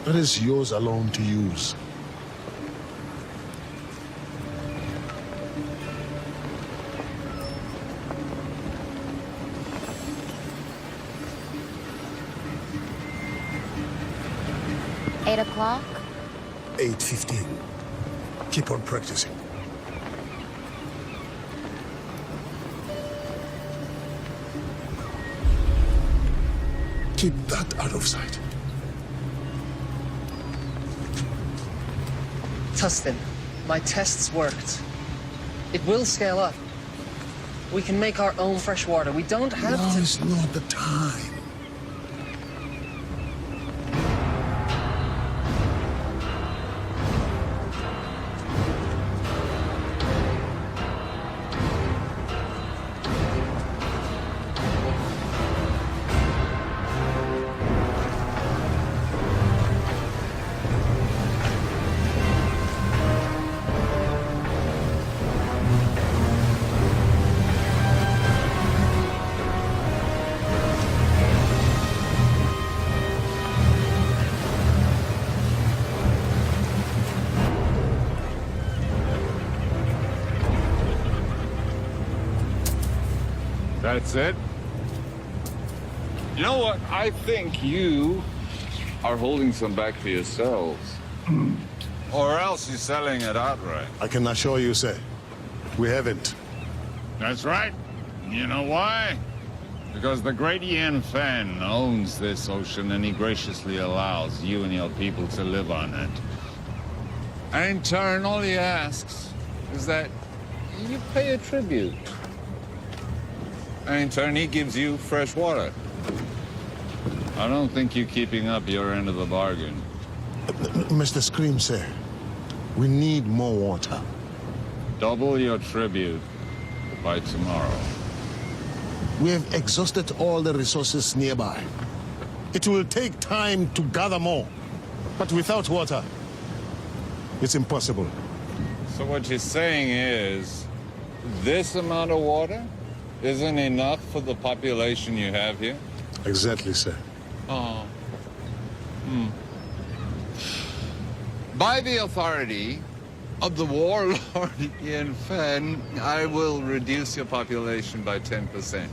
That is yours alone to use. Eight o'clock? 8:15. Keep on practicing. Keep that out of sight. Tustin, my tests worked. It will scale up. We can make our own fresh water. We don't have Now to... is not the time. That's it? You know what? I think you are holding some back for yourselves. Or else you're selling it outright. I can assure you, sir, we haven't. That's right. You know why? Because the great Ian Fan owns this ocean and he graciously allows you and your people to live on it. And in turn, all he asks is that you pay a tribute. And in turn, he gives you fresh water. I don't think you're keeping up your end of the bargain. Mr. Scream, sir, we need more water. Double your tribute by tomorrow. We have exhausted all the resources nearby. It will take time to gather more. But without water, it's impossible. So what you're saying is, this amount of water isn't enough for the population you have here? Exactly, sir. Oh. By the authority of the warlord Ian Fan, I will reduce your population by 10%.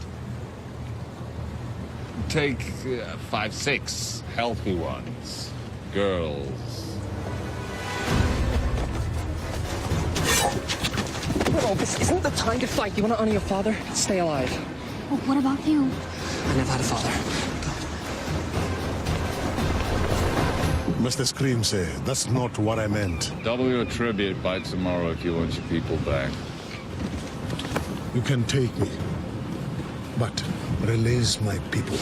Take 5, 6 healthy ones. Girls. No, this isn't the time to fight. You want to honor your father? Stay alive. Well, what about you? I never had a father. Mr. Scream, sir, that's not what I meant. Double your tribute by tomorrow if you want your people back. You can take me, but release my people.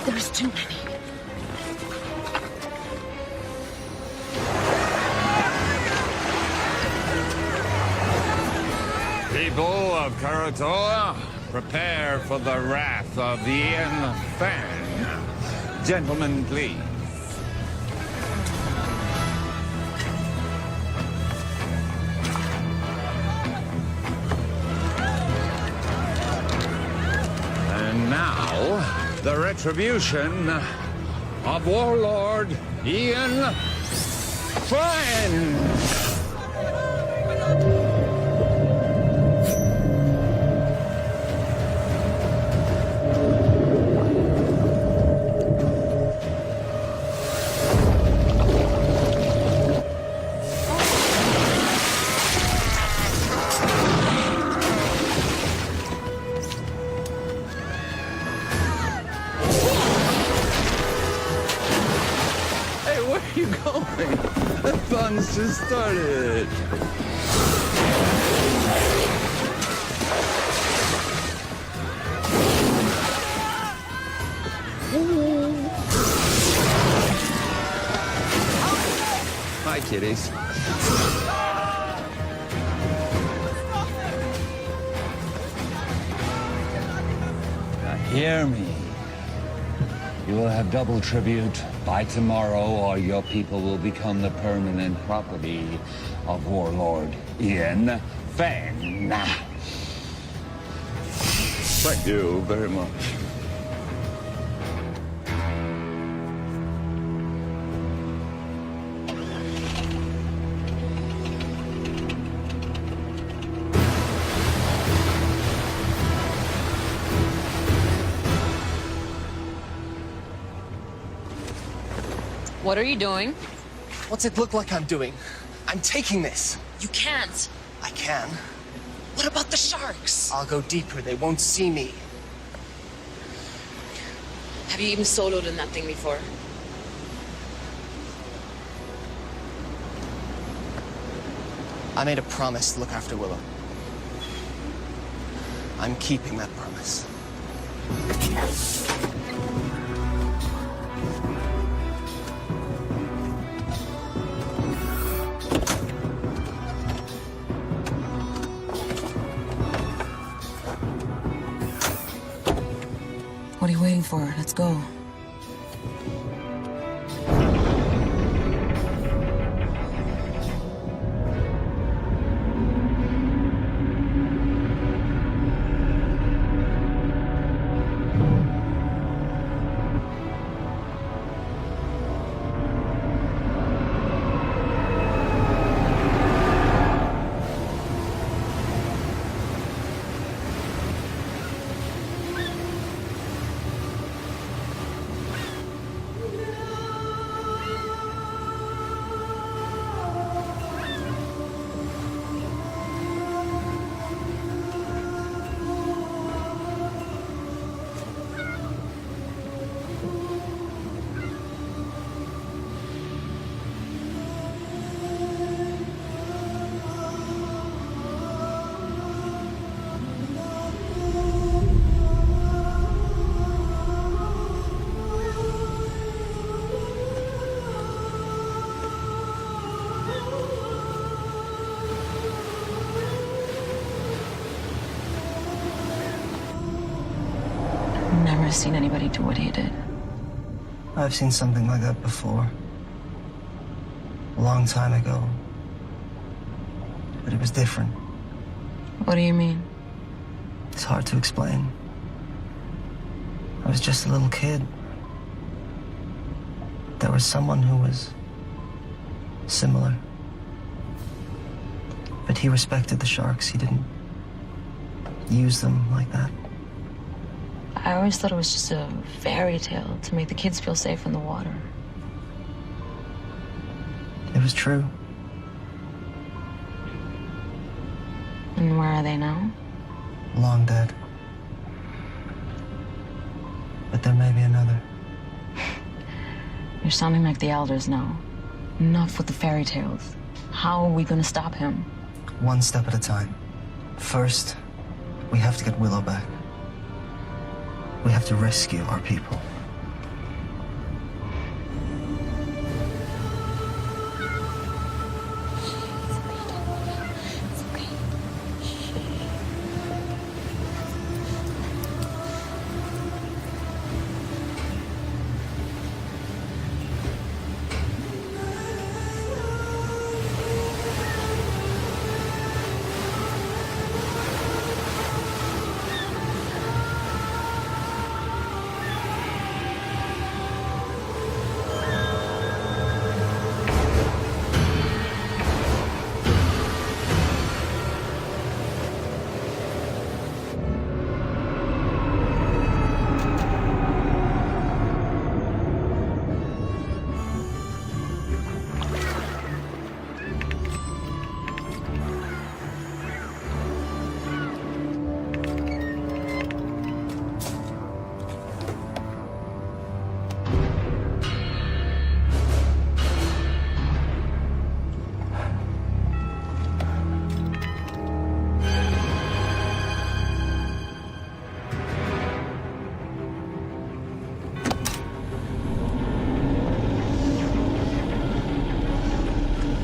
There's too many. People of Karatoa, prepare for the wrath of Ian Fan. Gentlemen, please. And now, the retribution of Warlord Ian Fan. you going? The fun's just started. Hi, kiddies. Now hear me. You will have double tribute by tomorrow, or your people will become the permanent property of Warlord Ian Fang. Thank you very much. What are you doing? What's it look like I'm doing? I'm taking this. You can't. I can. What about the sharks? I'll go deeper. They won't see me. Have you even soloed in that thing before? I made a promise to look after Willow. I'm keeping that promise. What are you waiting for? Let's go. Never seen anybody do what he did. I've seen something like that before. A long time ago. But it was different. What do you mean? It's hard to explain. I was just a little kid. There was someone who was similar. But he respected the sharks. He didn't use them like that. I always thought it was just a fairy tale to make the kids feel safe in the water. It was true. And where are they now? Long dead. But there may be another. You're sounding like the elders now. Enough with the fairy tales. How are we gonna stop him? One step at a time. First, we have to get Willow back. We have to rescue our people.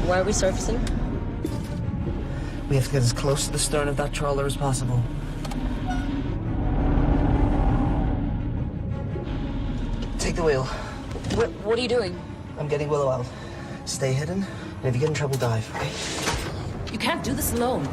Why are we surfacing? We have to get as close to the stern of that trawler as possible. Take the wheel. What are you doing? I'm getting Willow out. Stay hidden, and if you get in trouble, dive, okay? You can't do this alone.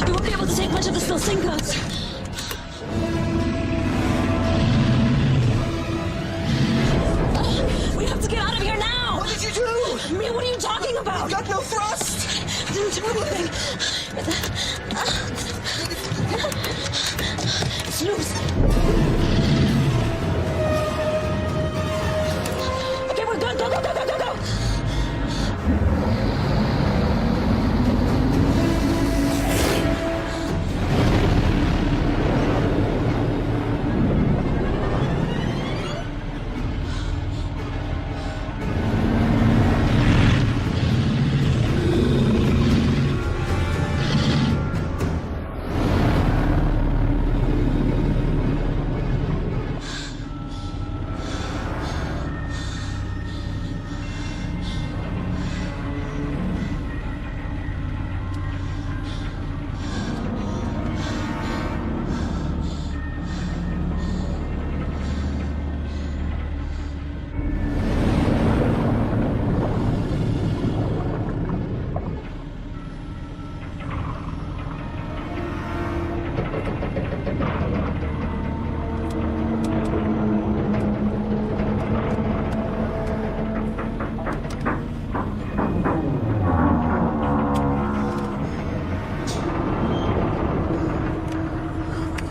We won't be able to take much of this, they'll sink us. We have to get out of here now! What did you do? Mia, what are you talking about? Got no thrust! I didn't do anything. Snooze. Okay, we're good. Go, go, go, go, go, go.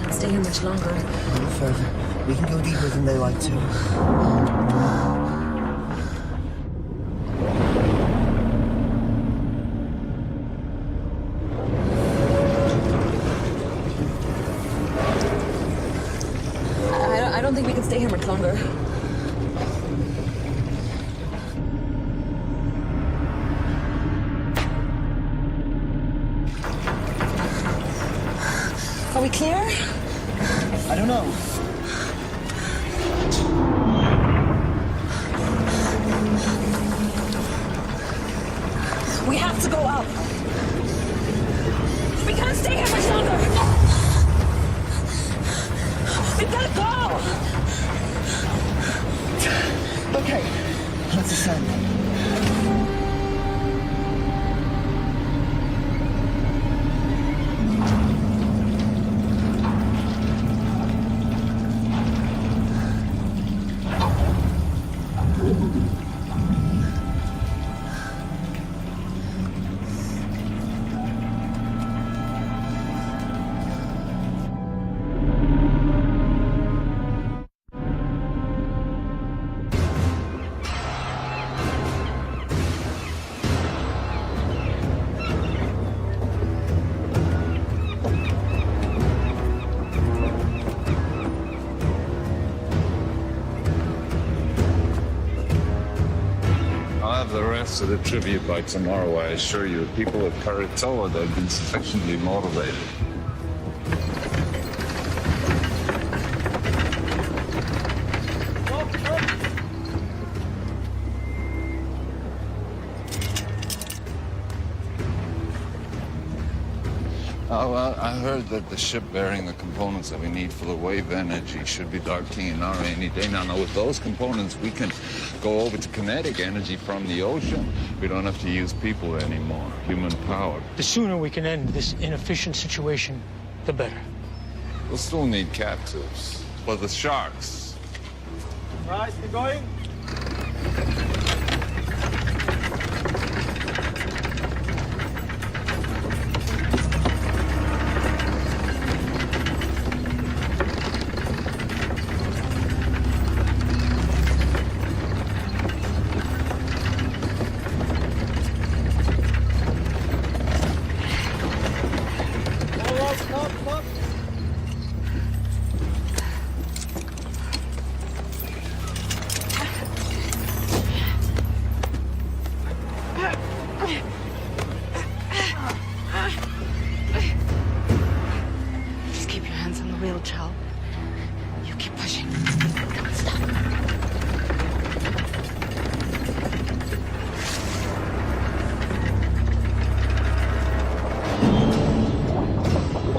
Can't stay here much longer. A little further. We can go deeper than they like to. I don't think we can stay here much longer. Are we clear? I don't know. We have to go up. We can't stay here much longer. We've got to go. Okay, let's ascend. the rest of the tribute by tomorrow, I assure you. People at Karatoa, they've been sufficiently motivated. Oh, well, I heard that the ship bearing the components that we need for the wave energy should be docking in our any day. Now, with those components, we can go over to kinetic energy from the ocean. We don't have to use people anymore, human power. The sooner we can end this inefficient situation, the better. We'll still need captives. For the sharks. Right, we're going. Just keep your hands on the wheel, Chal. You keep pushing. Don't stop.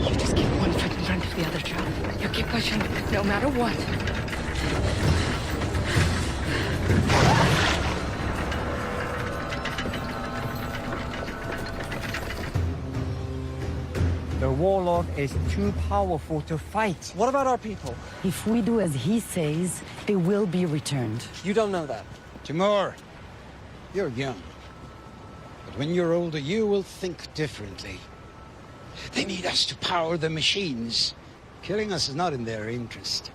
You just keep one foot in front of the other, Chal. You keep pushing, no matter what. The warlord is too powerful to fight. What about our people? If we do as he says, they will be returned. You don't know that. Timur, you're young. But when you're older, you will think differently. They need us to power the machines. Killing us is not in their interest.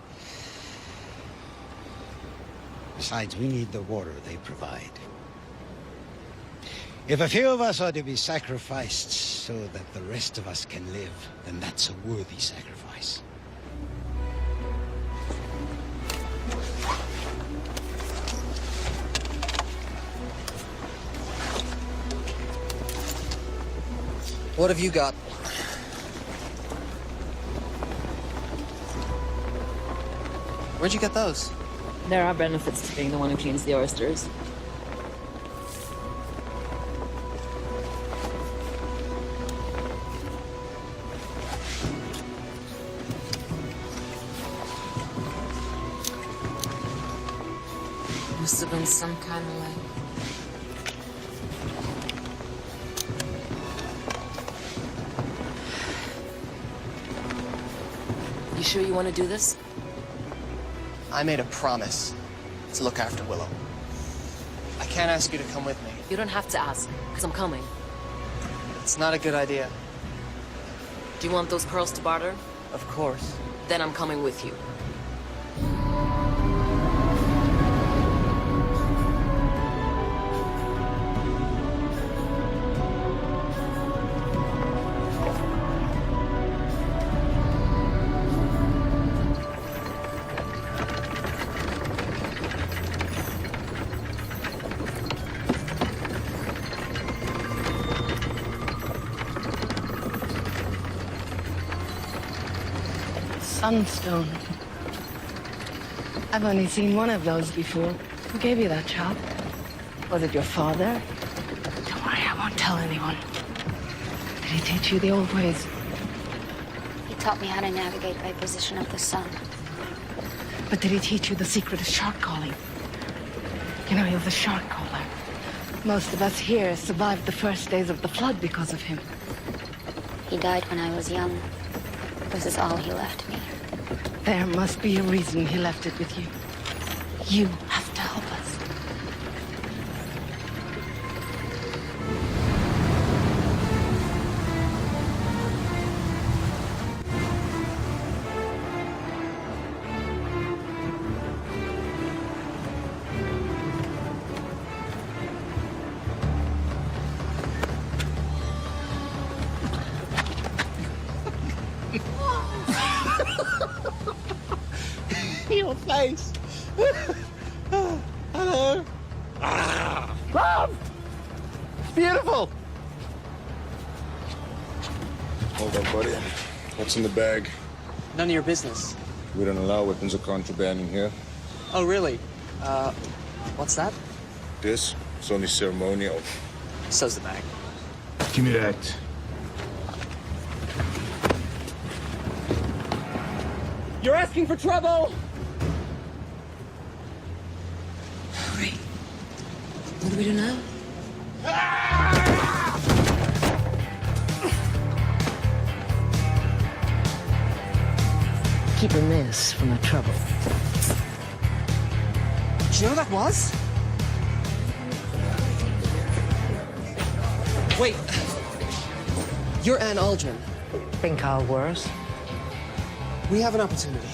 Besides, we need the water they provide. If a few of us are to be sacrificed so that the rest of us can live, then that's a worthy sacrifice. What have you got? Where'd you get those? There are benefits to being the one who cleans the oysters. Must have been some kind of way. You sure you want to do this? I made a promise to look after Willow. I can't ask you to come with me. You don't have to ask, because I'm coming. It's not a good idea. Do you want those pearls to barter? Of course. Then I'm coming with you. Sunstone. I've only seen one of those before. Who gave you that, child? Was it your father? Don't worry, I won't tell anyone. Did he teach you the old ways? He taught me how to navigate by position of the sun. But did he teach you the secret of shark calling? You know, he was a shark caller. Most of us here survived the first days of the flood because of him. He died when I was young. This is all he left me. There must be a reason he left it with you. You have to help us. Your face. Hello. Ah. Love! It's beautiful! Hold on, buddy. What's in the bag? None of your business. We don't allow weapons of contraband in here. Oh, really? What's that? This? It's only ceremonial. So's the bag. Give me that. You're asking for trouble! Great. What do we do now? Keeping this from the trouble. Do you know who that was? Wait. You're Anne Aldrin. Think I'll worse? We have an opportunity.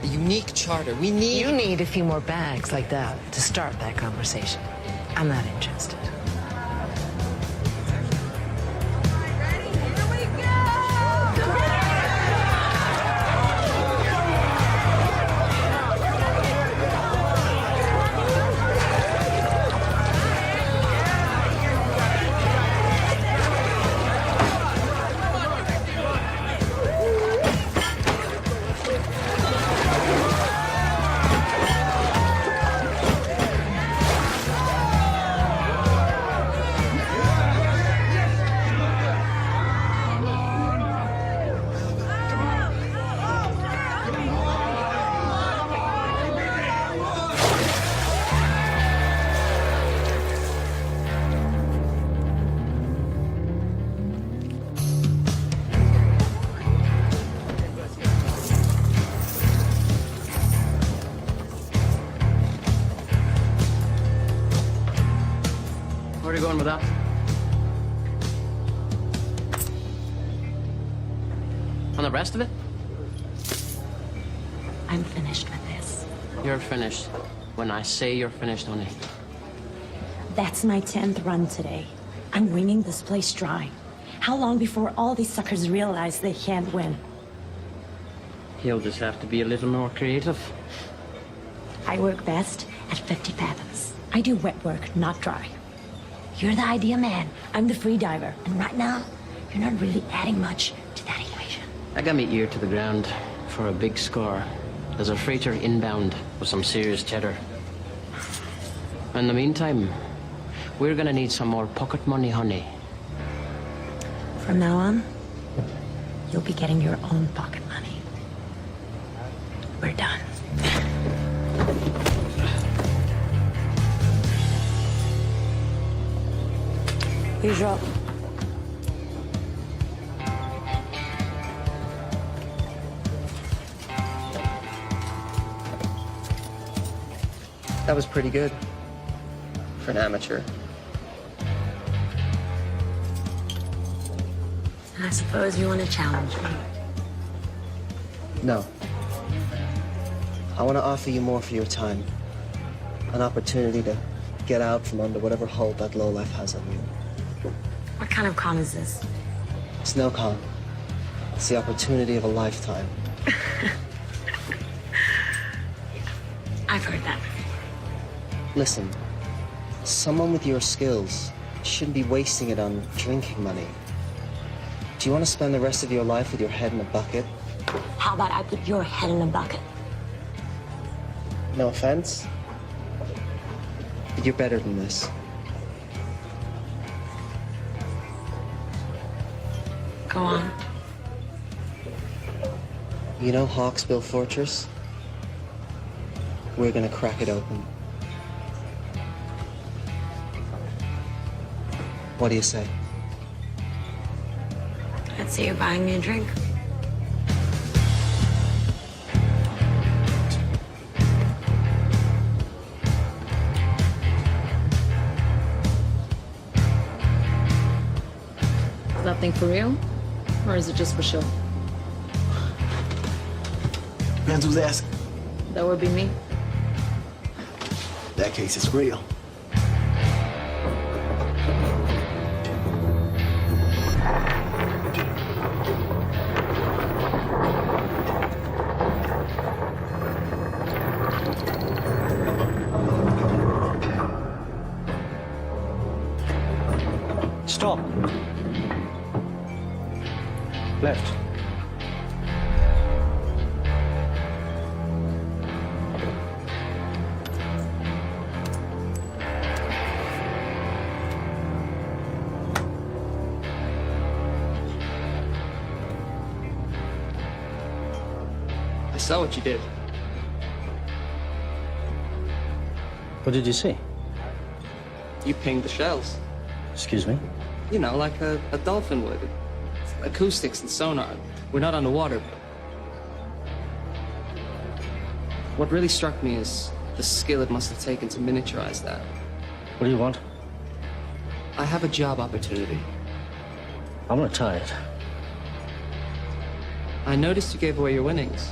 A unique charter. We need... You need a few more bags like that to start that conversation. I'm not interested. Where are you going with that? On the rest of it? I'm finished with this. You're finished. When I say you're finished, honey. That's my 10th run today. I'm wringing this place dry. How long before all these suckers realize they can't win? You'll just have to be a little more creative. I work best at 50 fathoms. I do wet work, not dry. You're the idea man. I'm the free diver. And right now, you're not really adding much to that equation. I got me ear to the ground for a big score. There's a freighter inbound with some serious cheddar. In the meantime, we're gonna need some more pocket money, honey. From now on, you'll be getting your own pocket money. We're done. Please drop. That was pretty good. For an amateur. I suppose you want to challenge me. No. I want to offer you more for your time. An opportunity to get out from under whatever hold that lowlife has on you. What kind of con is this? It's no con. It's the opportunity of a lifetime. I've heard that. Listen, someone with your skills shouldn't be wasting it on drinking money. Do you want to spend the rest of your life with your head in a bucket? How about I put your head in a bucket? No offense, but you're better than this. Go on. You know Hawksbill Fortress? We're gonna crack it open. What do you say? I'd say you're buying me a drink. Is that thing for real? Or is it just for show? Depends who's asking. That would be me. In that case, it's real. Stop. Left. I saw what you did. What did you see? You pinged the shells. Excuse me? You know, like a dolphin would. Acoustics and sonar. We're not underwater. What really struck me is the skill it must have taken to miniaturize that. What do you want? I have a job opportunity. I'm retired. I noticed you gave away your winnings.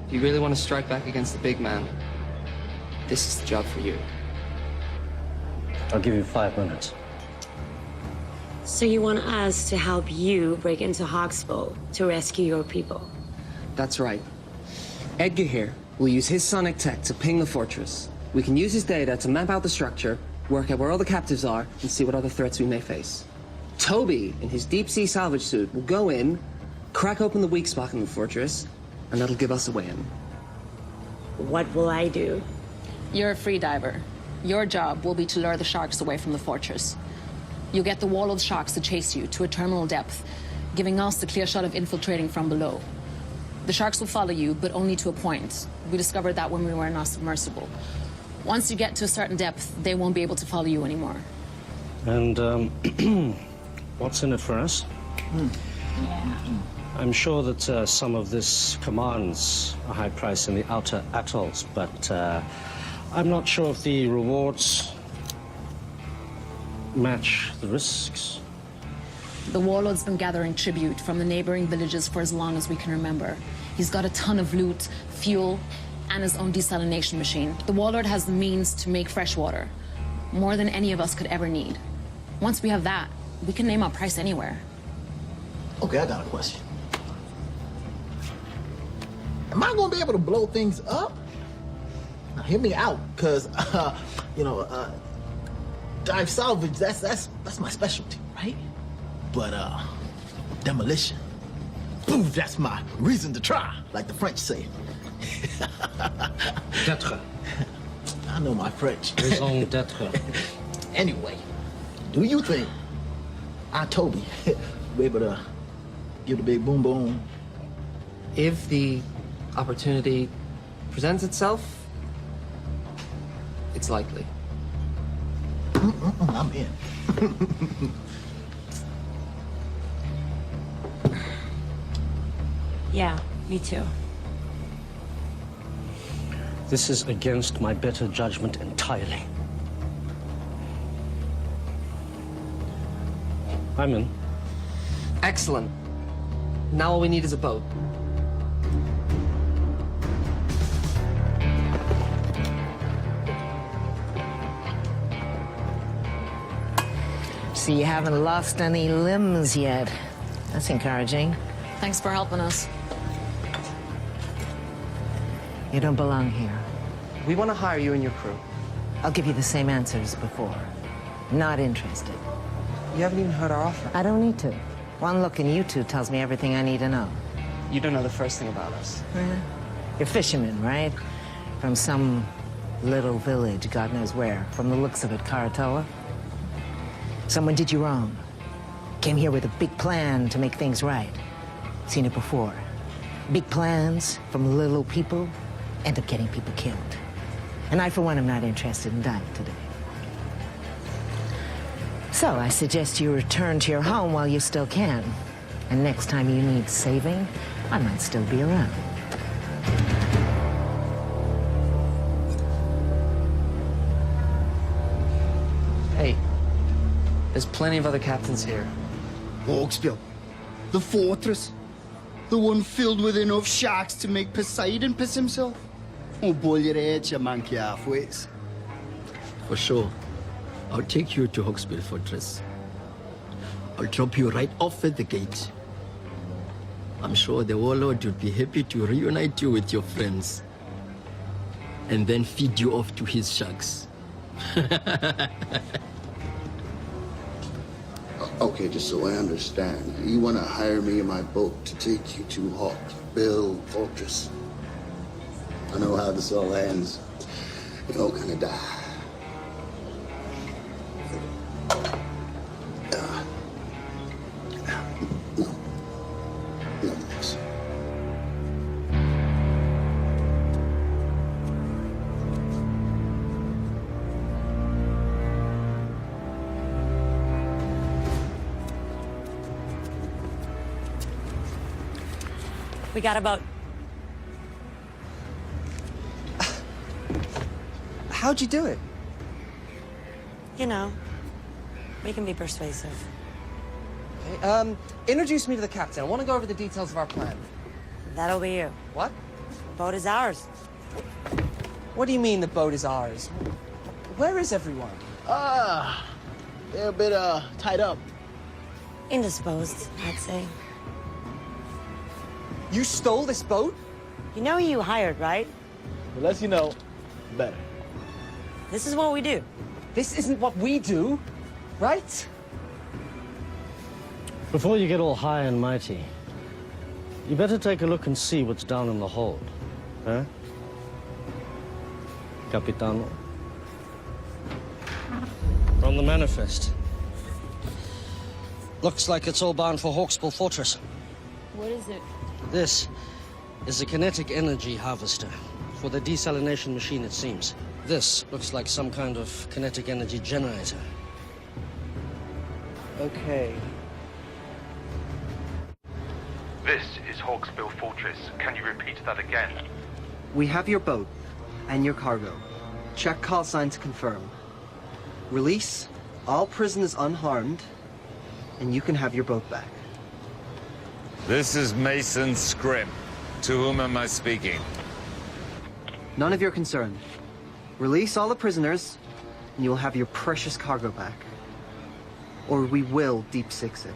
If you really want to strike back against the big man, this is the job for you. I'll give you 5 minutes. So you want us to help you break into Hawksbow to rescue your people? That's right. Edgar here will use his sonic tech to ping the fortress. We can use his data to map out the structure, work out where all the captives are, and see what other threats we may face. Toby, in his deep-sea salvage suit, will go in, crack open the weak spot in the fortress, and that'll give us a way in. What will I do? You're a free diver. Your job will be to lure the sharks away from the fortress. You'll get the wall of sharks to chase you to a terminal depth, giving us the clear shot of infiltrating from below. The sharks will follow you, but only to a point. We discovered that when we were in our submersible. Once you get to a certain depth, they won't be able to follow you anymore. And, what's in it for us? I'm sure that some of this commands a high price in the outer atolls, but I'm not sure if the rewards match the risks. The warlord's been gathering tribute from the neighboring villages for as long as we can remember. He's got a ton of loot, fuel, and his own desalination machine. The warlord has the means to make fresh water, more than any of us could ever need. Once we have that, we can name our price anywhere. Okay, I got a question. Am I gonna be able to blow things up? Now, hear me out, cause dive salvage, that's my specialty, right? But demolition, boom, that's my reason to try, like the French say. D'être. I know my French. Raison d'être. Anyway, do you think Toby will be able to give the big boom boom? If the opportunity presents itself, it's likely. I'm in. Yeah, me too. This is against my better judgment entirely. I'm in. Excellent. Now all we need is a boat. So you haven't lost any limbs yet. That's encouraging. Thanks for helping us. You don't belong here. We want to hire you and your crew. I'll give you the same answer as before. Not interested. You haven't even heard our offer. I don't need to. One look in you two tells me everything I need to know. You don't know the first thing about us. You're fishermen, right? From some little village, God knows where. From the looks of it, Karatoa. Someone did you wrong. Came here with a big plan to make things right. Seen it before. Big plans from little people end up getting people killed. And I, for one, am not interested in dying today. So I suggest you return to your home while you still can. And next time you need saving, I might still be around. Hey, there's plenty of other captains here. Hawksbill, the fortress, the one filled with enough sharks to make Poseidon piss himself. Oh, boy, your head, you monkey halfways. For sure. I'll take you to Hawksbill Fortress. I'll drop you right off at the gate. I'm sure the warlord would be happy to reunite you with your friends. And then feed you off to his sharks. Okay, just so I understand, you want to hire me in my boat to take you to Hawksbill Fortress. I know how this all ends. You all gonna die. No thanks. We got a boat. How'd you do it? You know, we can be persuasive. Okay, introduce me to the captain. I want to go over the details of our plan. That'll be you. What? The boat is ours. What do you mean the boat is ours? Where is everyone? They're a bit, tied up. Indisposed, I'd say. You stole this boat? You know who you hired, right? The less you know, the better. This is what we do. This isn't what we do, right? Before you get all high and mighty, you better take a look and see what's down in the hold. Huh? Capitano? From the manifest. Looks like it's all bound for Hawksbill Fortress. What is it? This is a kinetic energy harvester for the desalination machine, it seems. This looks like some kind of kinetic energy generator. Okay. This is Hawksbill Fortress. Can you repeat that again? We have your boat and your cargo. Check call sign to confirm. Release all prisoners unharmed, and you can have your boat back. This is Mason Scrim. To whom am I speaking? None of your concern. Release all the prisoners, and you'll have your precious cargo back. Or we will deep six it.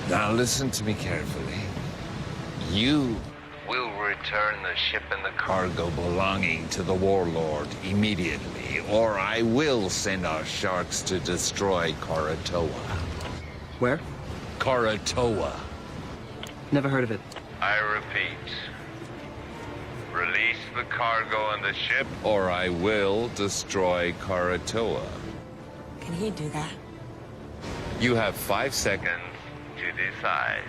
Now listen to me carefully. You will return the ship and the cargo belonging to the warlord immediately, or I will send our sharks to destroy Karatoa. Where? Karatoa. Never heard of it. I repeat. Release the cargo and the ship. Or I will destroy Karatoa. Can he do that? You have 5 seconds To decide.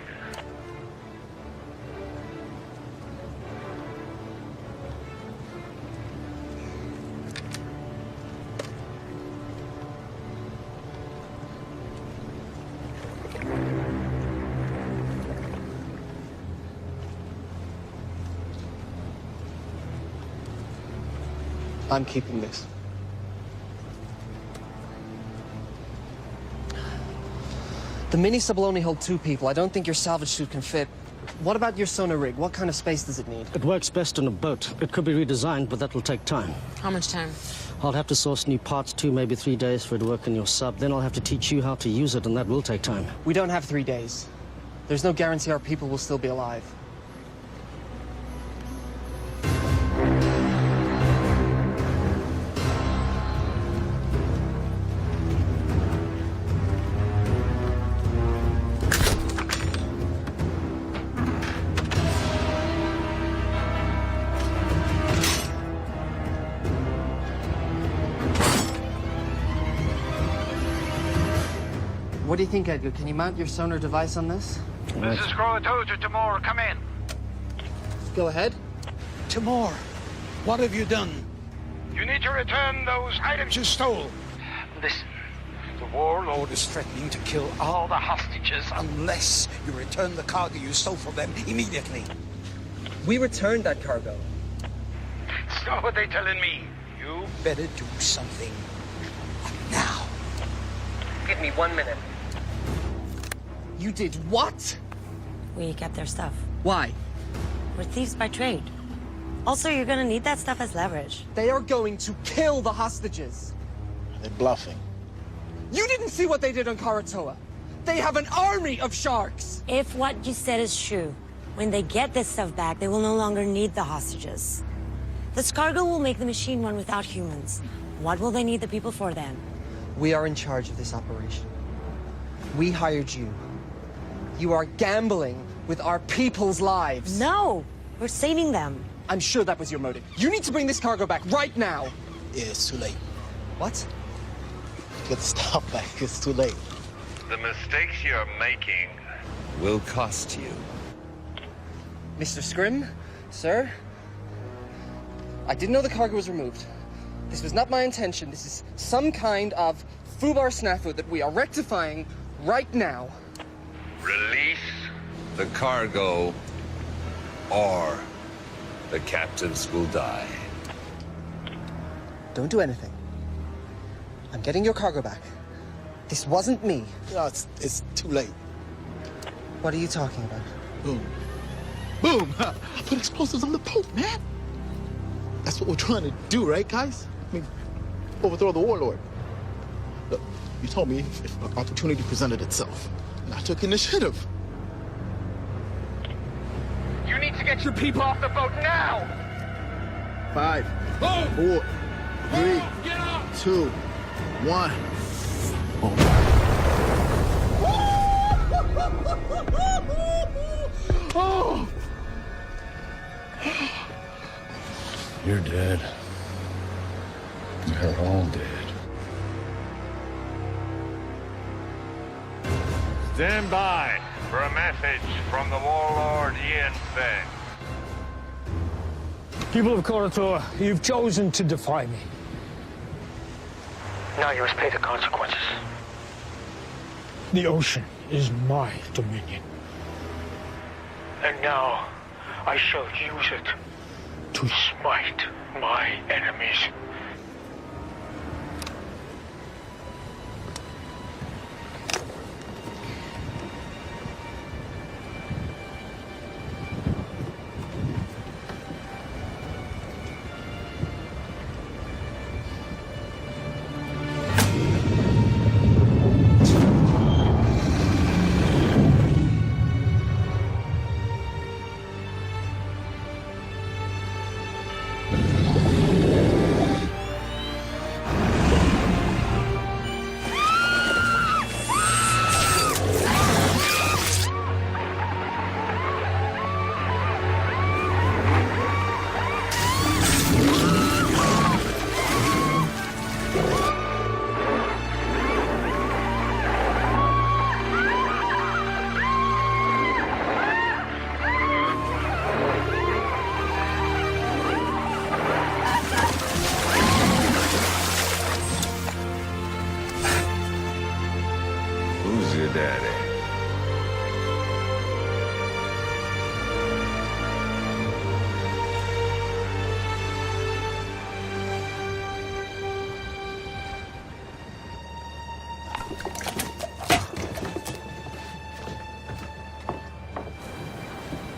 I'm keeping this. The mini sub will only hold 2 people. I don't think your salvage suit can fit. What about your sonar rig? What kind of space does it need? It works best on a boat. It could be redesigned, but that will take time. How much time? I'll have to source new parts, 2, maybe 3 days for it to work in your sub. Then I'll have to teach you how to use it, and that will take time. We don't have 3 days. There's no guarantee our people will still be alive. What do you think, Edgar? Can you mount your sonar device on this? This is Karatoa to Timor. Come in. Go ahead. Timor, what have you done? You need to return those items you stole. Listen, the warlord is threatening to kill all the hostages unless you return the cargo you stole from them immediately. We returned that cargo. That's not what they're telling me. You better do something now. Give me 1 minute. You did what? We kept their stuff. Why? We're thieves by trade. Also, you're gonna need that stuff as leverage. They are going to kill the hostages. They're bluffing. You didn't see what they did on Karatoa. They have an army of sharks. If what you said is true, when they get this stuff back, they will no longer need the hostages. This cargo will make the machine run without humans. What will they need the people for then? We are in charge of this operation. We hired you. You are gambling with our people's lives. No, we're saving them. I'm sure that was your motive. You need to bring this cargo back right now. Yeah, it's too late. What? Get the stuff back. It's too late. The mistakes you're making will cost you. Mr. Scrim, sir, I didn't know the cargo was removed. This was not my intention. This is some kind of foobar snafu that we are rectifying right now. release The cargo, or the captives will die. Don't do anything. I'm getting your cargo back. This wasn't me. No, it's too late. What are you talking about? Boom. Boom! I put explosives on the boat, man. That's what we're trying to do, right, guys? I mean, overthrow the warlord. Look, you told me if an opportunity presented itself, and I took initiative. You need to get your people off the boat now! 5, 4, 3, 2, 1. Oh! You're dead. They're all dead. Stand by for a message from the warlord Ian Feng. People of Karator, you've chosen to defy me. Now you must pay the consequences. The ocean is my dominion. And now I shall use it to smite my enemies. Who's your daddy?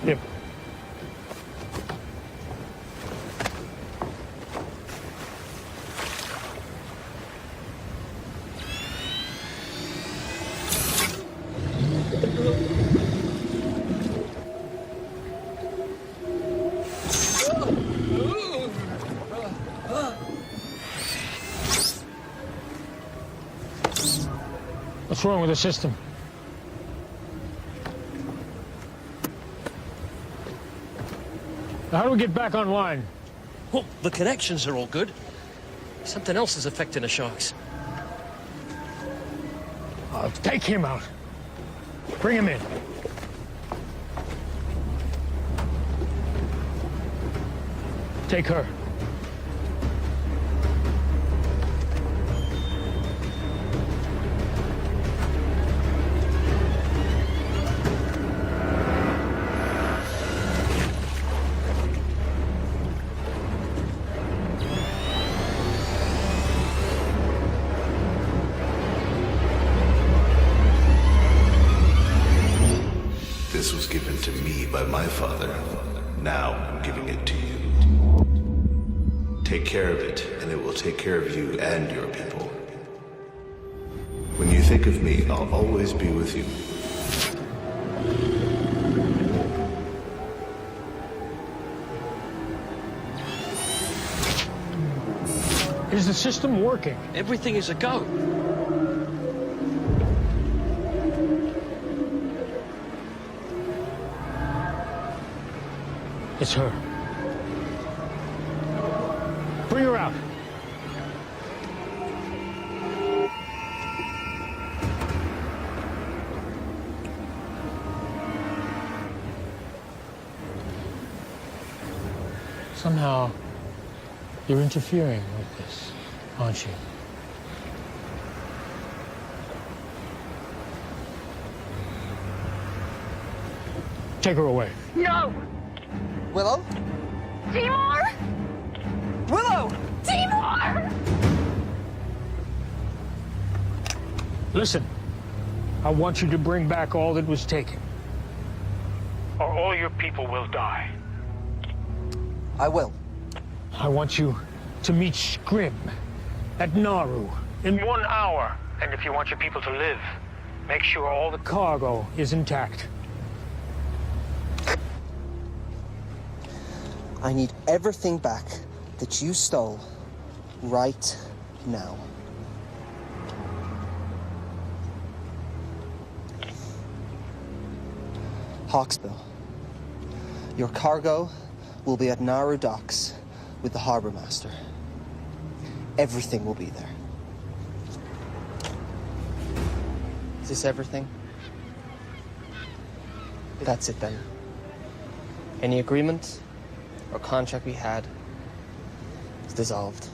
Yep. What's wrong with the system? How do we get back online? Well, the connections are all good. Something else is affecting the sharks. Take him out. Bring him in. Take her. This was given to me by my father. Now I'm giving it to you. Take care of it, and it will take care of you and your people. When you think of me, I'll always be with you. Is the system working? Everything is a go. It's her. Bring her out. Somehow, you're interfering with this, aren't you? Take her away. No! Willow? Timur! Willow! Timur! Listen, I want you to bring back all that was taken. Or all your people will die. I will. I want you to meet Scrim at Naru In 1 hour. And if you want your people to live, make sure all the cargo is intact. I need everything back that you stole right now. Hawksbill, your cargo will be at Naru docks with the harbor master. Everything will be there. Is this everything? That's it then. Any agreement or contract we had is dissolved.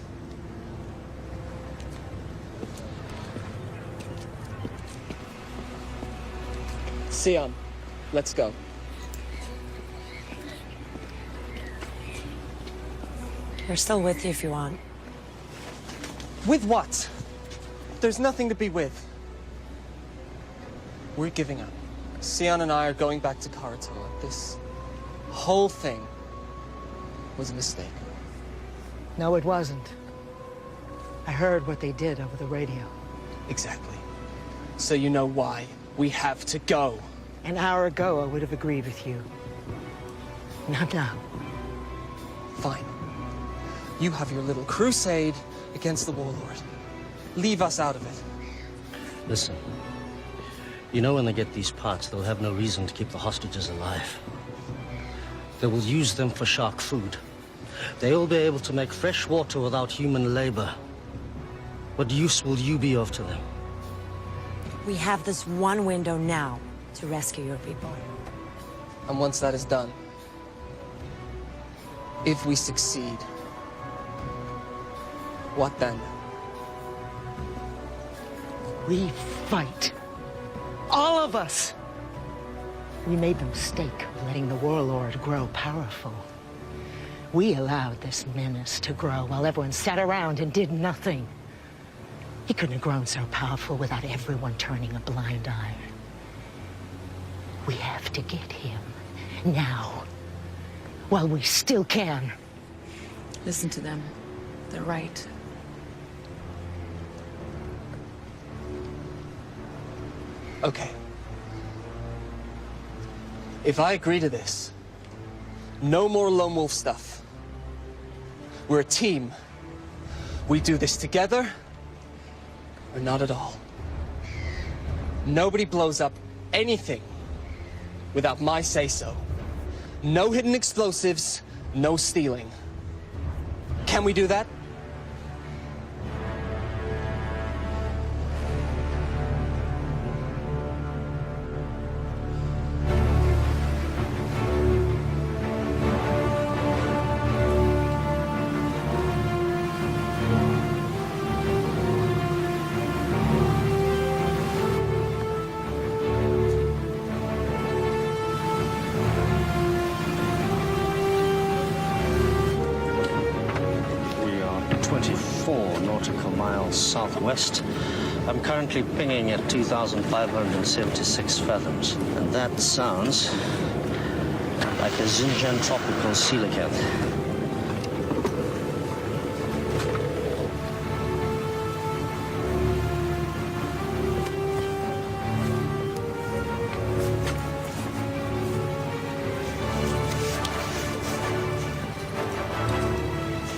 Sion, let's go. We're still with you if you want. With what? There's nothing to be with. We're giving up. Sion and I are going back to Karatoa. This whole thing was a mistake. No, it wasn't. I heard what they did over the radio. Exactly. So you know why we have to go. An hour ago, I would have agreed with you. Not now. Fine. You have your little crusade against the Warlord. Leave us out of it. Listen, you know when they get these parts, they'll have no reason to keep the hostages alive. They will use them for shark food. They'll be able to make fresh water without human labor. What use will you be of to them? We have this one window now to rescue your people. And once that is done, if we succeed, what then? We fight. All of us. We made the mistake of letting the Warlord grow powerful. We allowed this menace to grow while everyone sat around and did nothing. He couldn't have grown so powerful without everyone turning a blind eye. We have to get him now, while we still can. Listen to them. They're right. Okay. If I agree to this, no more lone wolf stuff. We're a team. We do this together, or not at all. Nobody blows up anything without my say-so. No hidden explosives, no stealing. Can we do that? Southwest. I'm currently pinging at 2,576 fathoms, and that sounds like a Xinjiang tropical coelacanth.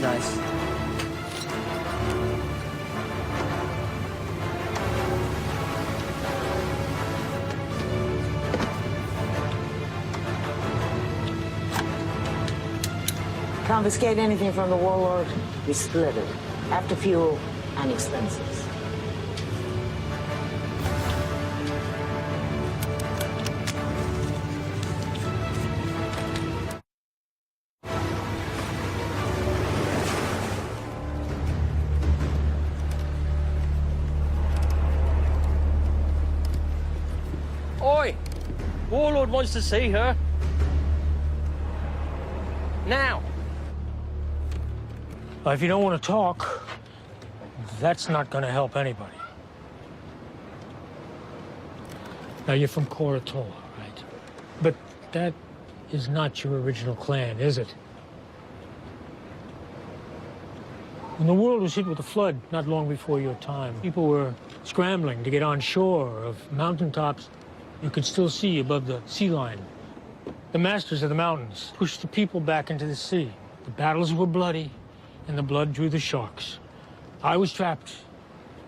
Nice. confiscate anything from the warlord, we split it. After fuel and expenses. Oi! Warlord wants to see her. Now! If you don't want to talk, that's not going to help anybody. Now, you're from Koratola, right? But that is not your original clan, is it? When the world was hit with a flood not long before your time, people were scrambling to get on shore of mountaintops you could still see above the sea line. The masters of the mountains pushed the people back into the sea. The battles were bloody, and the blood drew the sharks. I was trapped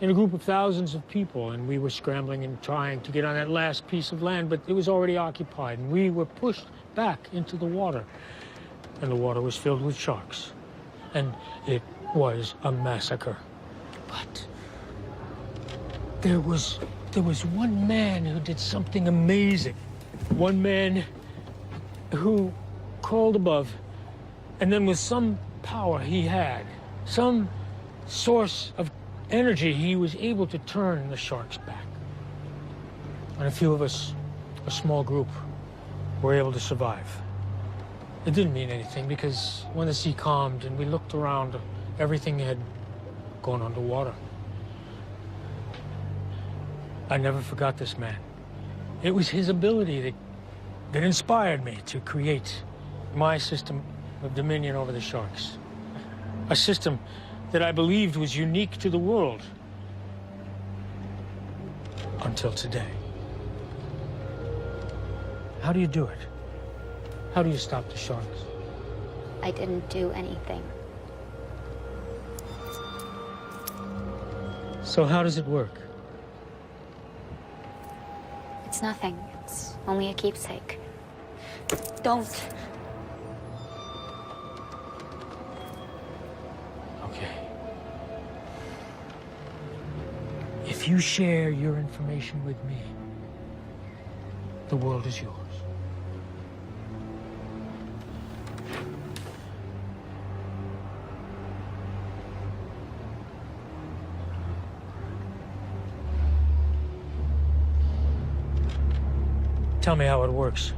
in a group of thousands of people, and we were scrambling and trying to get on that last piece of land, but it was already occupied, and we were pushed back into the water. And the water was filled with sharks. And it was a massacre. But there was one man who did something amazing. One man who crawled above, and then with some power he had, some source of energy, he was able to turn the sharks back. And a few of us, a small group, were able to survive. It didn't mean anything because when the sea calmed and we looked around, everything had gone underwater. I never forgot this man. It was his ability that inspired me to create my system of dominion over the sharks. A system that I believed was unique to the world. Until today. How do you do it? How do you stop the sharks? I didn't do anything. So how does it work? It's nothing. It's only a keepsake. Don't. Okay. If you share your information with me, the world is yours. Tell me how it works,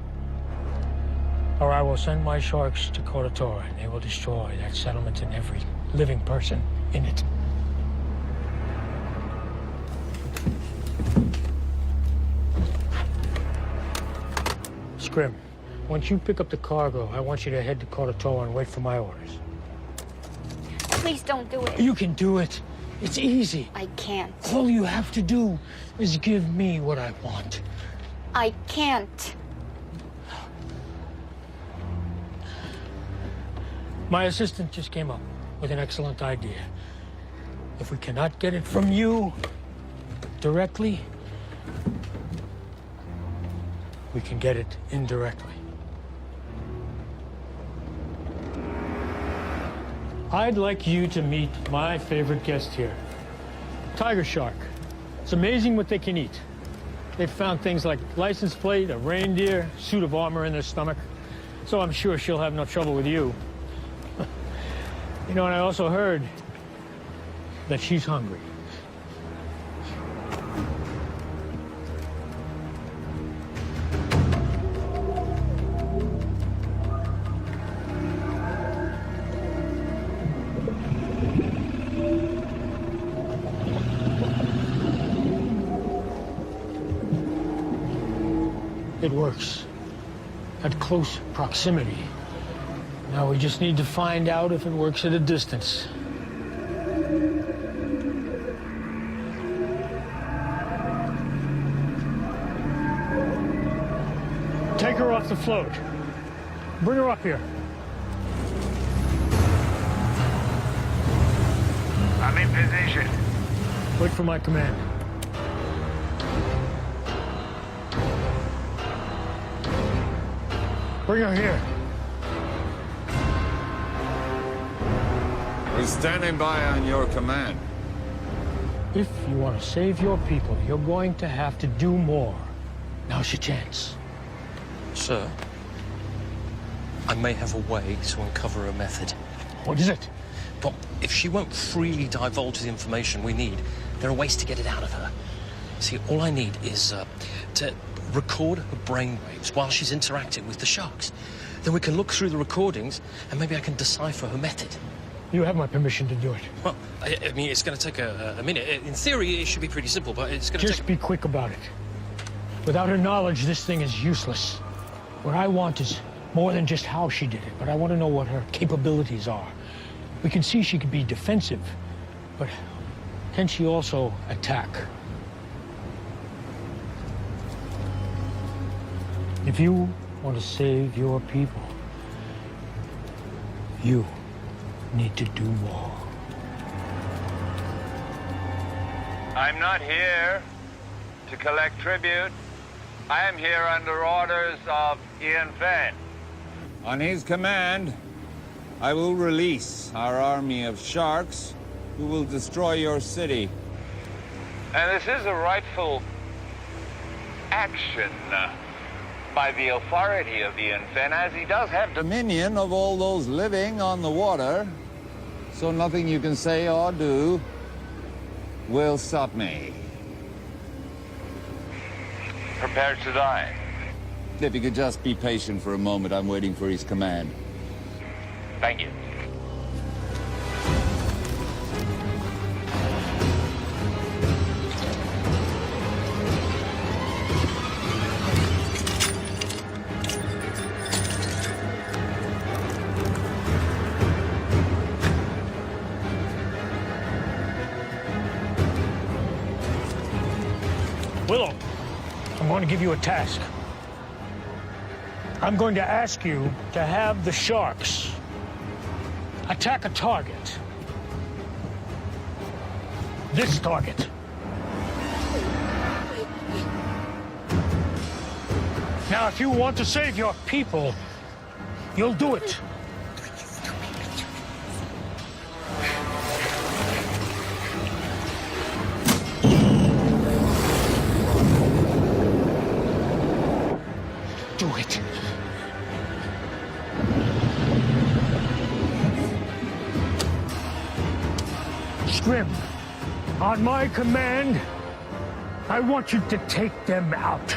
or I will send my sharks to Koratola, and they will destroy that settlement and every living person in it. Scrim, once you pick up the cargo, I want you to head to Koratola and wait for my orders. Please don't do it. You can do it. It's easy. I can't. All you have to do is give me what I want. I can't. My assistant just came up with an excellent idea. If we cannot get it from you directly, we can get it indirectly. I'd like you to meet my favorite guest here, tiger shark. It's amazing what they can eat. They've found things like license plate, a reindeer, suit of armor in their stomach. So I'm sure she'll have no trouble with you. You know, and I also heard that she's hungry. It works at close proximity. Now we just need to find out if it works at a distance. Take her off the float. Bring her up here. I'm in position. Wait for my command. Bring her here. We're standing by on your command. If you want to save your people, you're going to have to do more. Now's your chance. Sir, I may have a way to uncover her method. What is it? Well, if she won't freely divulge the information we need, there are ways to get it out of her. See, all I need is to record her brainwaves while she's interacting with the sharks. Then we can look through the recordings and maybe I can decipher her method. You have my permission to do it. Well, I mean, it's going to take a minute. In theory, it should be pretty simple, but it's going to Just be quick about it. Without her knowledge, this thing is useless. What I want is more than just how she did it, but I want to know what her capabilities are. We can see she can be defensive, but can she also attack? If you want to save your people, you need to do more. I'm not here to collect tribute. I am here under orders of Ian Fenn. On his command, I will release our army of sharks who will destroy your city. And this is a rightful action by the authority of Ian Fenn, as he does have Dominion of all those living on the water, so nothing you can say or do will stop me. prepared to die. If you could just be patient for a moment, I'm waiting for his command. Thank you. Willow, I'm going to give you a task. I'm going to ask you to have the sharks attack a target. This target. Now, if you want to save your people, you'll do it. Do it. Scrim, on my command, I want you to take them out.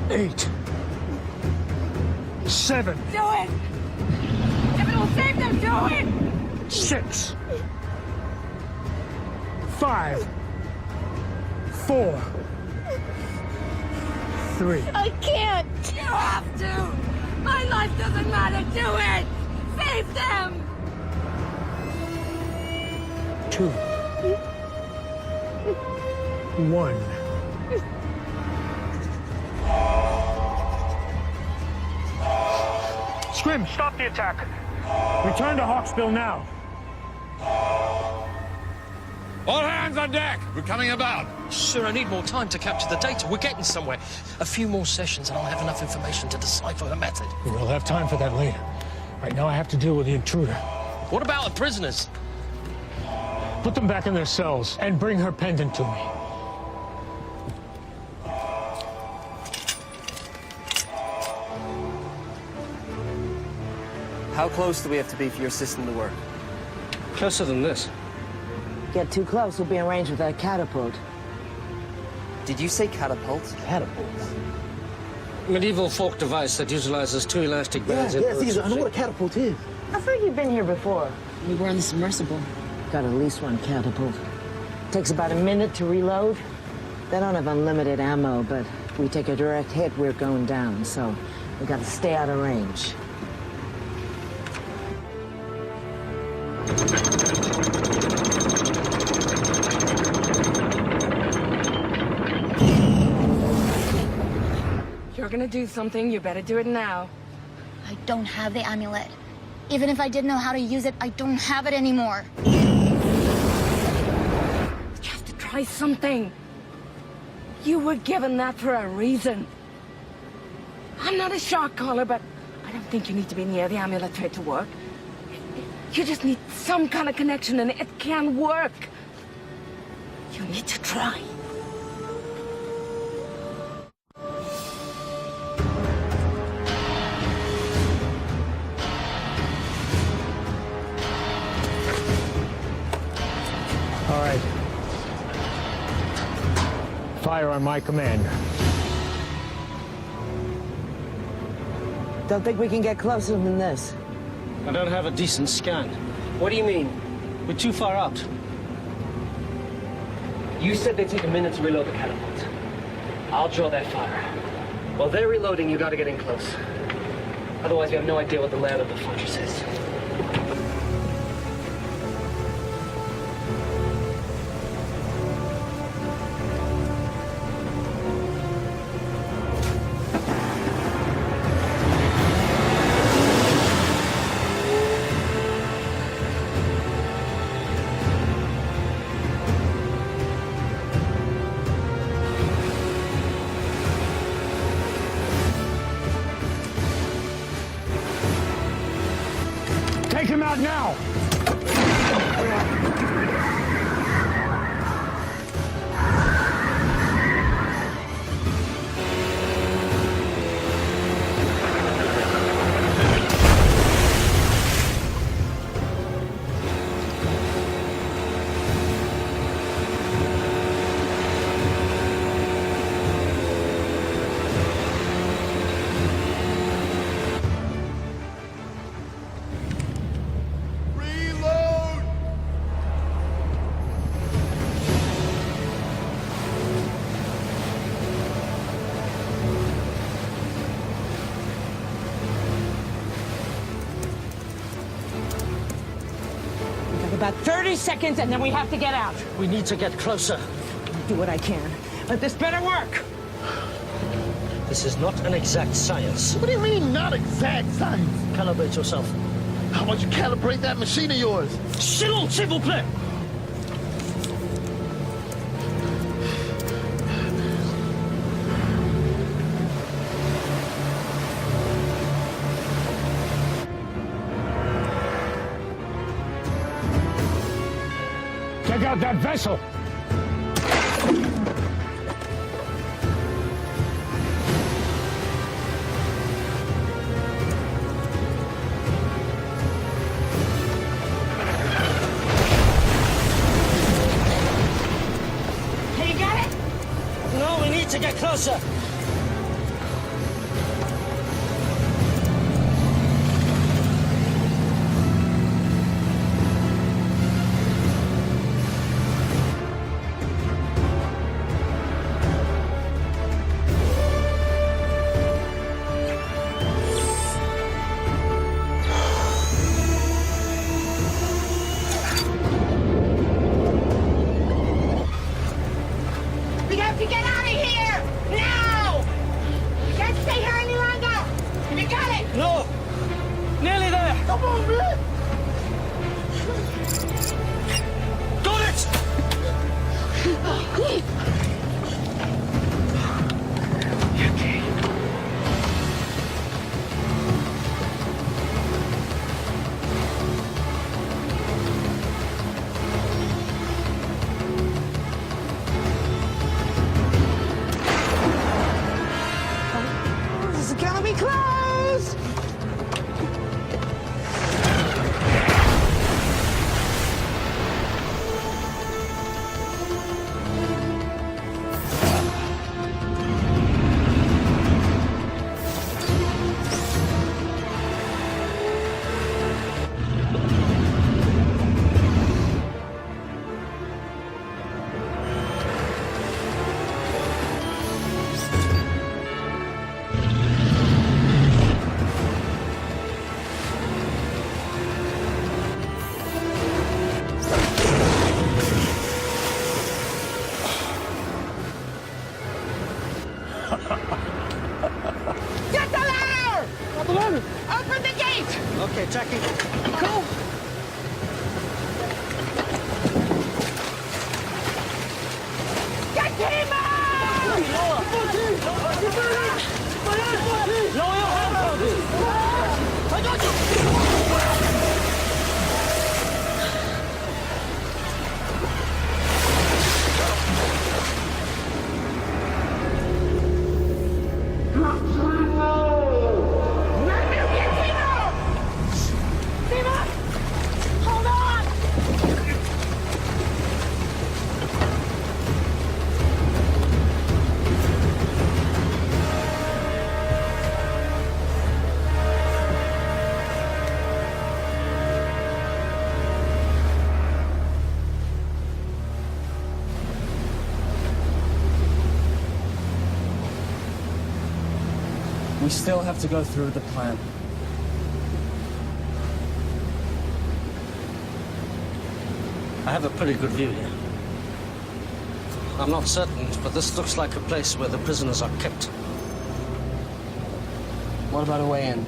Eight. 7. Do it! If it will save them, do it! 6. 5. 4. 3. I can't! You have to! My life doesn't matter! Do it! Save them! 2. 1. Scrim, stop the attack. Return to Hawksbill now. All hands on deck! We're coming about. Sir, I need more time to capture the data. We're getting somewhere. A few more sessions and I'll have enough information to decipher her method. We'll have time for that later. Right now I have to deal with the intruder. What about the prisoners? Put them back in their cells and bring her pendant to me. How close do we have to be for your system to work? Closer than this. Get too close, we'll be in range with that catapult. Did you say catapult? Catapult. Medieval folk device that utilizes two elastic bands. I know what a catapult is. I thought you'd been here before. We were on the submersible. Got at least one catapult. Takes about a minute to reload. They don't have unlimited ammo, but if we take a direct hit, we're going down, so we gotta stay out of range. You're gonna do something, you better do it now. I don't have the amulet. Even if I did know how to use it, I don't have it anymore. You have to try something. You were given that for a reason. I'm not a shark caller, but I don't think you need to be near the amulet for it to work. You just need some kind of connection, and it can work. You need to try. All right. Fire on my command. Don't think we can get closer than this. I don't have a decent scan. What do you mean? We're too far out. You said they take a minute to reload the catapult. I'll draw that fire. While they're reloading, you gotta get in close. Otherwise, we have no idea what the layout of the fortress is. Take him out now! About 30 seconds, and then we have to get out. We need to get closer. I'll do what I can, but this better work. This is not an exact science. What do you mean, not exact science? Calibrate yourself. How about you calibrate that machine of yours? S'il vous plaît! Take out that vessel! Hey, you got it? No, we need to get closer. We have to get out of here! Now! We can't stay here any longer! You got it! No! Nearly there! Come on, man! Got it! This is gonna be close! the ladder. Open the gate! Okay, Jackie. Go! Get him out! Lower your hands! I got you! We still have to go through the plan. I have a pretty good view here. I'm not certain, but this looks like a place where the prisoners are kept. What about a way in?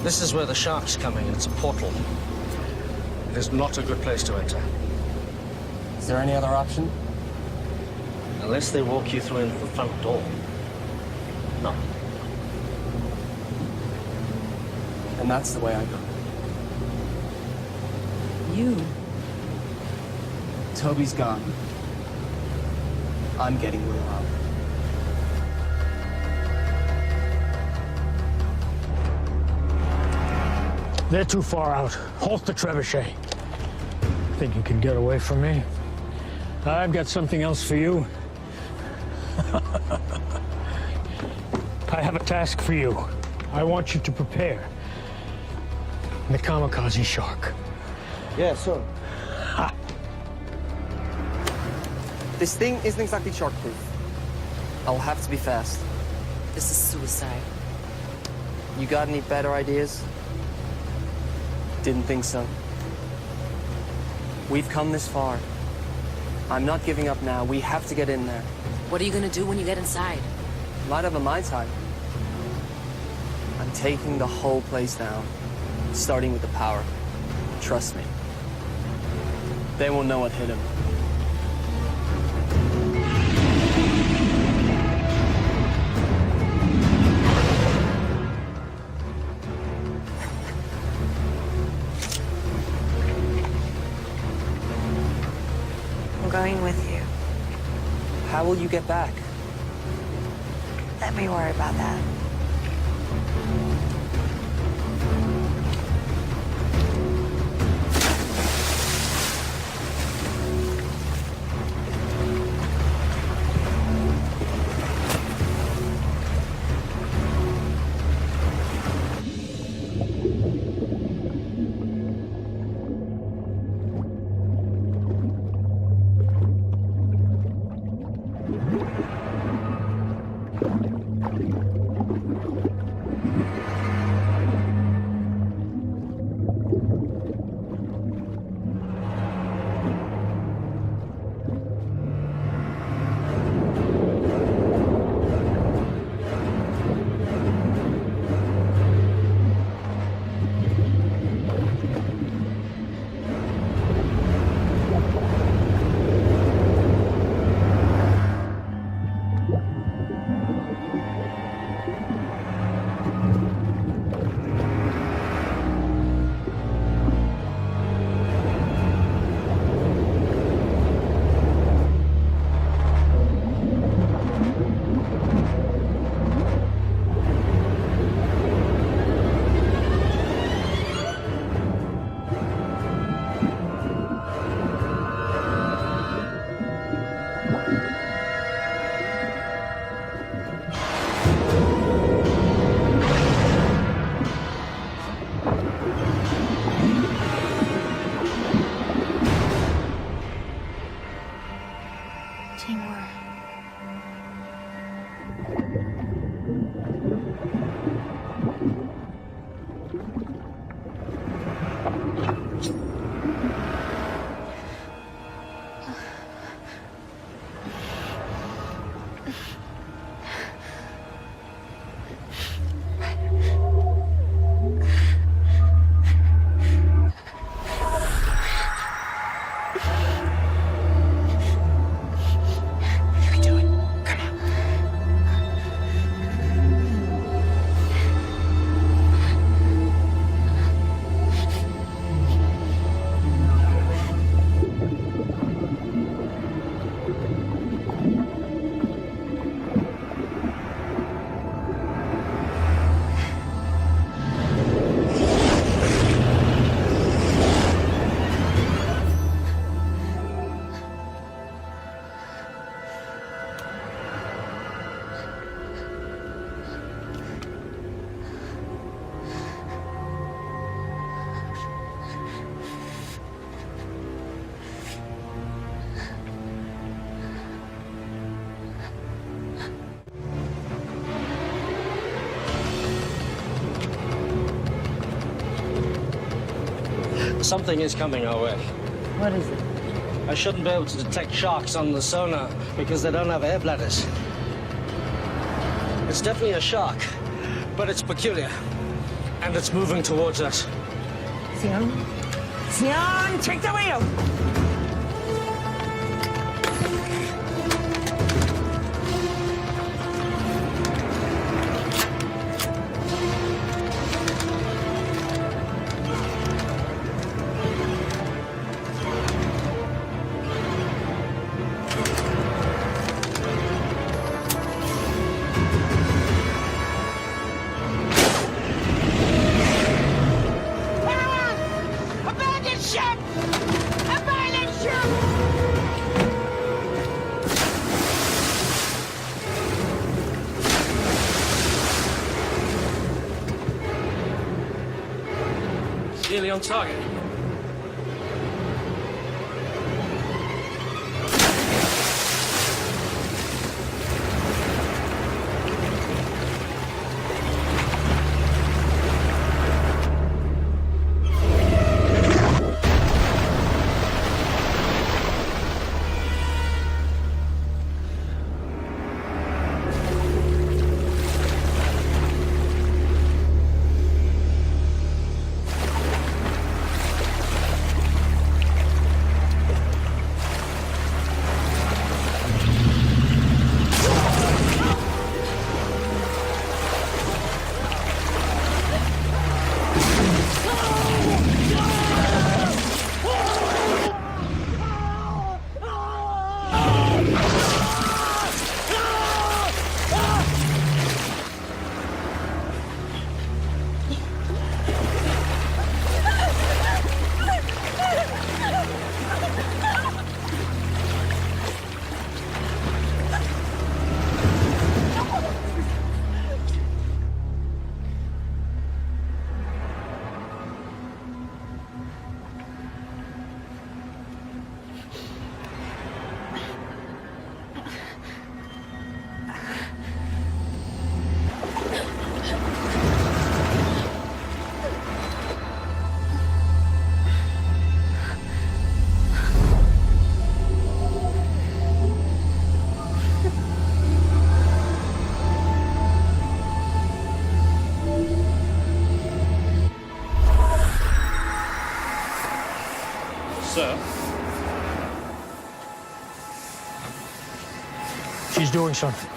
This is where the shark's coming. It's a portal. It is not a good place to enter. Is there any other option? Unless they walk you through into the front door. No. And that's the way I go. You? Toby's gone. I'm getting Will out. They're too far out. Halt the trebuchet. Think you can get away from me? I've got something else for you. I have a task for you. I want you to prepare the kamikaze shark. Yeah, sure. This thing isn't exactly shark-proof. I'll have to be fast. This is suicide. You got any better ideas? Didn't think so. We've come this far. I'm not giving up now. We have to get in there. What are you gonna do when you get inside? Light up a Mai Tai. I'm taking the whole place down, starting with the power. Trust me. They won't know what hit him. I'm going with you. How will you get back? Let me worry about that. Something is coming our way. What is it? I shouldn't be able to detect sharks on the sonar because they don't have air bladders. It's definitely a shark, but it's peculiar. And it's moving towards us. Sion? Sion, take the wheel! Nearly on target. Sir? She's doing something.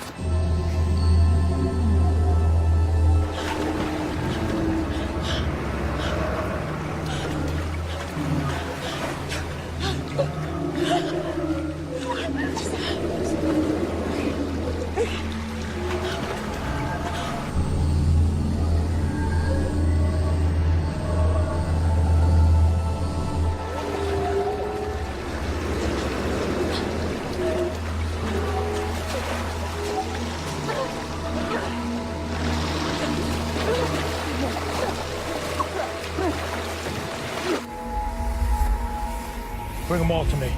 Bring them all to me.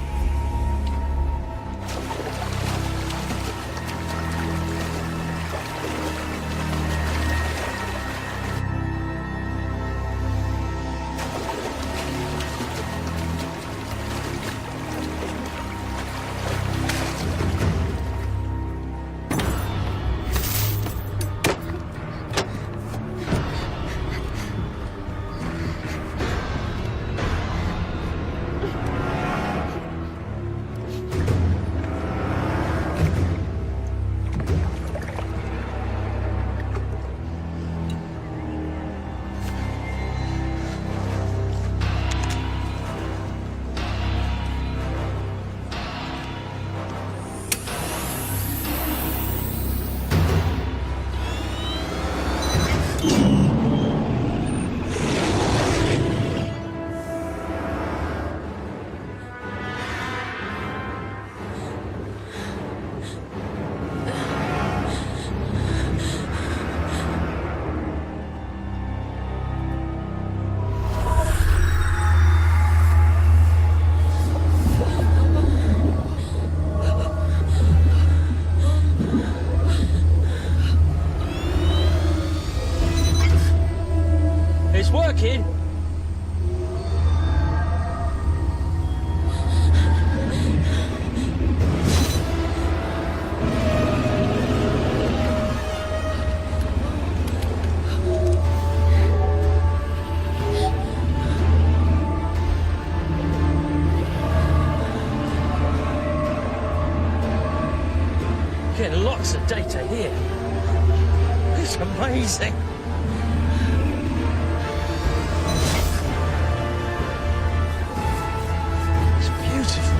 It's working. gigabytes of data here. It's amazing. It's beautiful.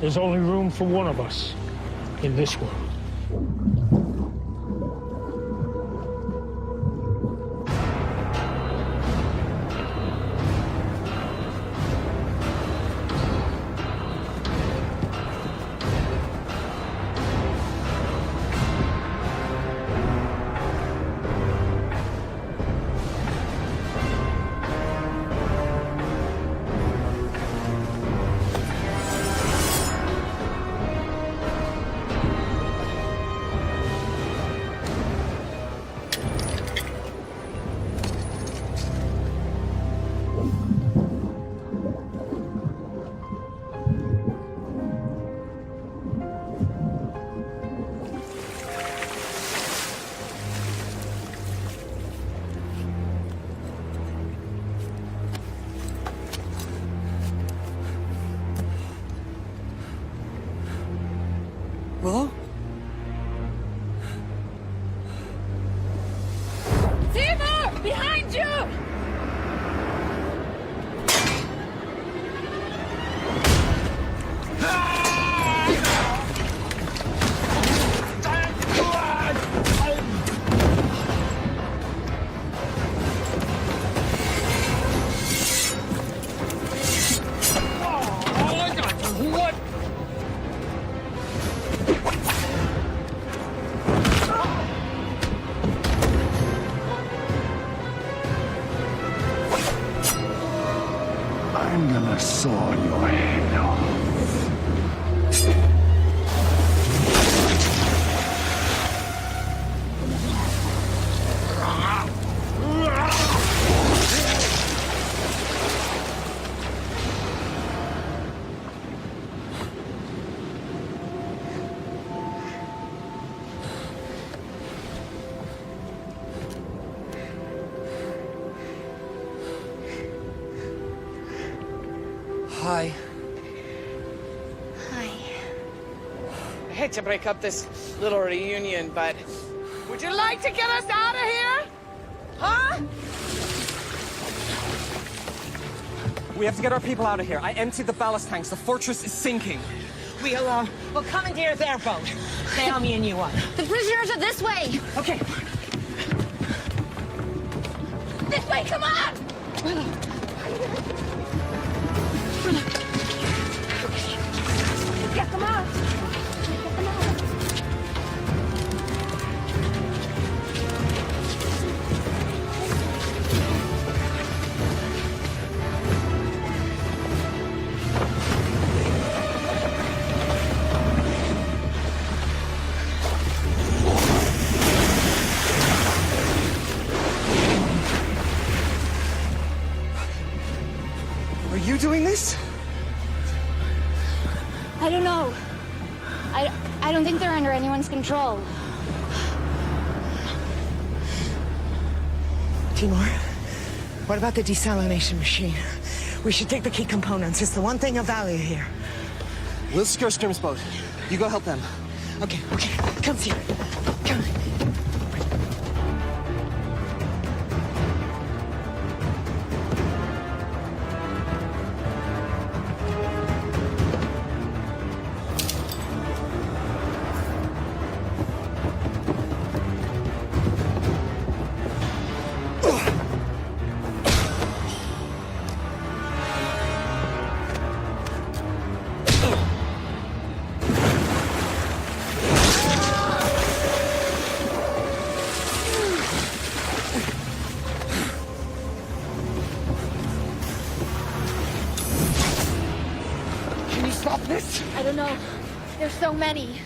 There's only room for one of us in this world. Willow? Timur! Behind you! I'm gonna saw your head off. Hi. Hi. I hate to break up this little reunion, but would you like to get us out of here? Huh? We have to get our people out of here. I emptied the ballast tanks. The fortress is sinking. We'll commandeer their boat. Naomi and you on. The prisoners are this way. Okay. This way, come on! Get them out! Get them out! Are you doing this? I don't know. I don't think they're under anyone's control. Timur, what about the desalination machine? We should take the key components. It's the one thing of value here. We'll secure Scrim's boat. You go help them. Okay. Come here. Come. I don't know. There's so many.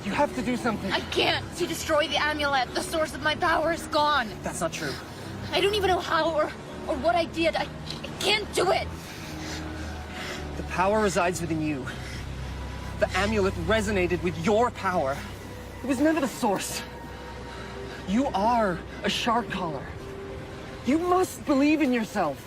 You have to do something. I can't. To destroy the amulet, the source of my power is gone. That's not true. I don't even know how or what I did. I can't do it. The power resides within you. The amulet resonated with your power. It was never the source. You are a shark caller. You must believe in yourself.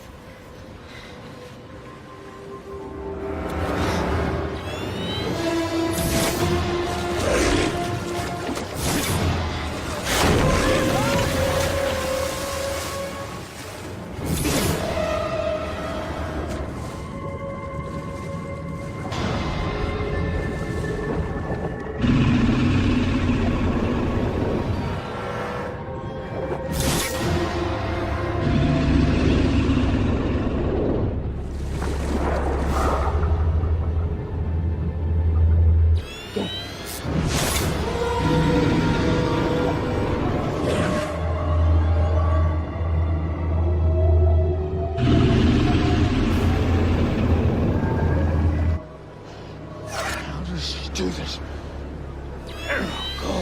Do this. Go.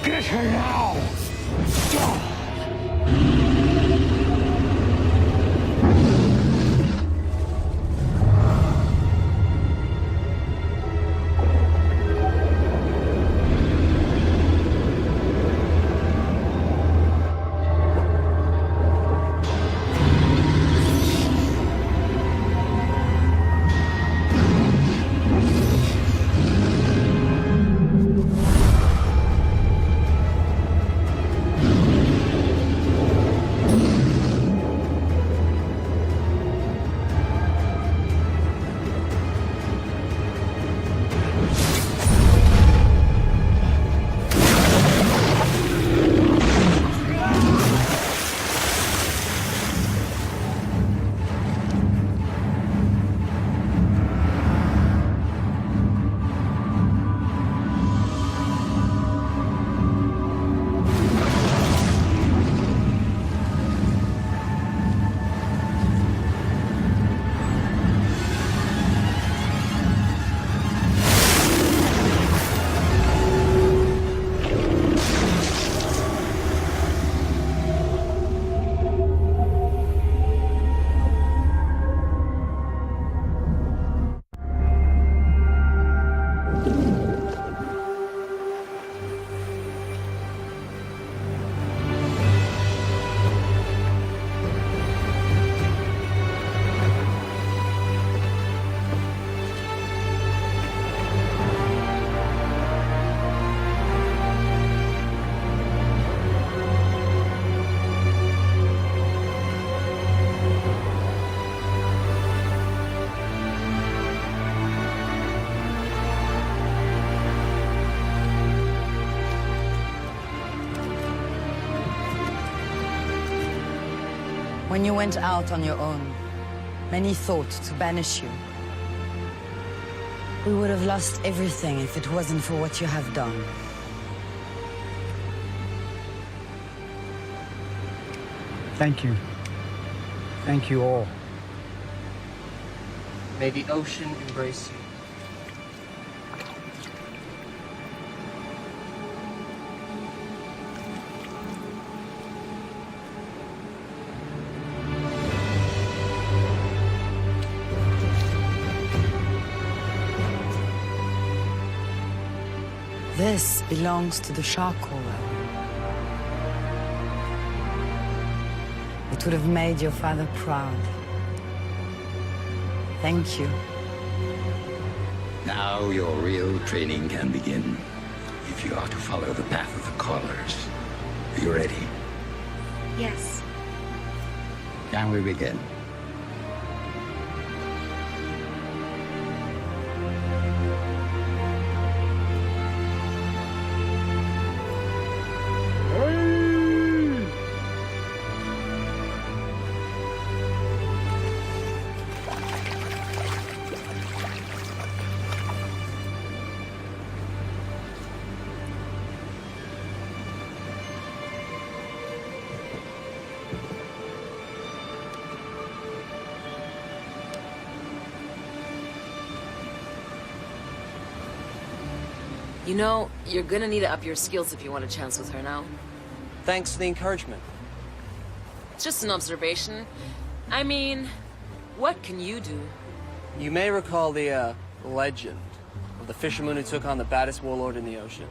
Get her now! When you went out on your own, many thought to banish you. We would have lost everything if it wasn't for what you have done. Thank you. Thank you all. May the ocean embrace you. This belongs to the shark caller. It would have made your father proud. Thank you. Now your real training can begin. If you are to follow the path of the callers. Are you ready? Yes. Can we begin? You know, you're gonna need to up your skills if you want a chance with her now. Thanks for the encouragement. It's just an observation. I mean, what can you do? You may recall the, legend of the fisherman who took on the baddest warlord in the ocean.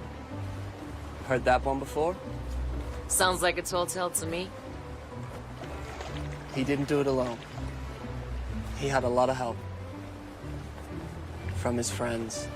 Heard that one before? Sounds like a tall tale to me. He didn't do it alone. He had a lot of help. From his friends.